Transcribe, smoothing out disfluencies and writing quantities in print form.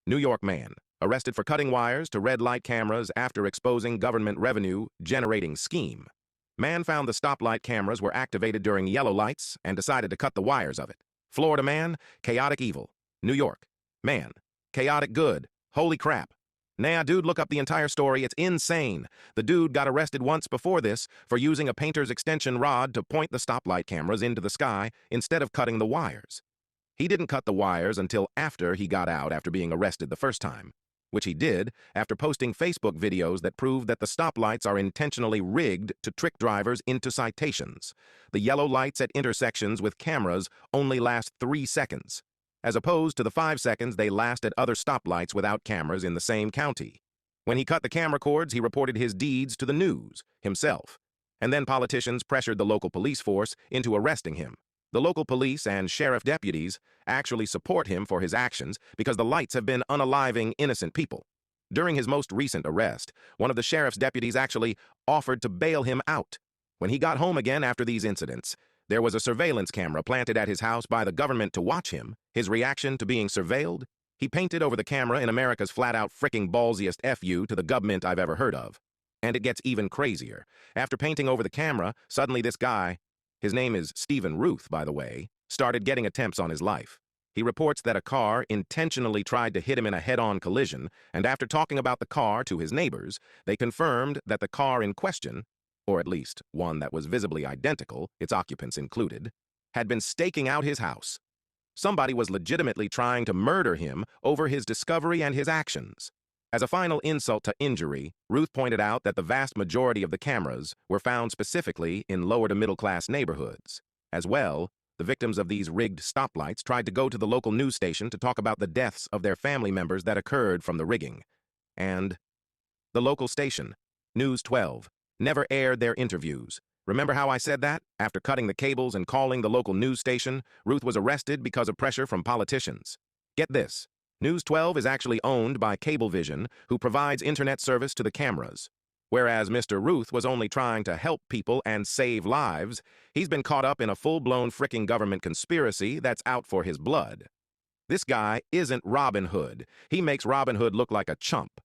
New York man, arrested for cutting wires to red light cameras after exposing government revenue-generating scheme. Man found the stoplight cameras were activated during yellow lights and decided to cut the wires of it. Florida man, chaotic evil. New York man, chaotic good. Holy crap. Nah, dude, look up the entire story. It's insane. The dude got arrested once before this for using a painter's extension rod to point the stoplight cameras into the sky instead of cutting the wires. He didn't cut the wires until after he got out after being arrested the first time, which he did after posting Facebook videos that prove that the stoplights are intentionally rigged to trick drivers into citations. The yellow lights at intersections with cameras only last 3 seconds, as opposed to the 5 seconds they last at other stoplights without cameras in the same county. When he cut the camera cords, he reported his deeds to the news, himself, and then politicians pressured the local police force into arresting him. The local police and sheriff deputies actually support him for his actions because the lights have been unaliving innocent people. During his most recent arrest, one of the sheriff's deputies actually offered to bail him out. When he got home again after these incidents, there was a surveillance camera planted at his house by the government to watch him. His reaction to being surveilled? He painted over the camera in America's flat-out fricking ballsiest FU to the government I've ever heard of. And it gets even crazier. After painting over the camera, suddenly this guy, his name is Stephen Ruth, by the way, started getting attempts on his life. He reports that a car intentionally tried to hit him in a head-on collision, and after talking about the car to his neighbors, they confirmed that the car in question, or at least one that was visibly identical, its occupants included, had been staking out his house. Somebody was legitimately trying to murder him over his discovery and his actions. As a final insult to injury, Ruth pointed out that the vast majority of the cameras were found specifically in lower to middle-class neighborhoods. As well, the victims of these rigged stoplights tried to go to the local news station to talk about the deaths of their family members that occurred from the rigging. And the local station, News 12, never aired their interviews. Remember how I said that? After cutting the cables and calling the local news station, Ruth was arrested because of pressure from politicians. Get this. News 12 is actually owned by Cablevision, who provides internet service to the cameras. Whereas Mr. Ruth was only trying to help people and save lives, he's been caught up in a full-blown fricking government conspiracy that's out for his blood. This guy isn't Robin Hood. He makes Robin Hood look like a chump.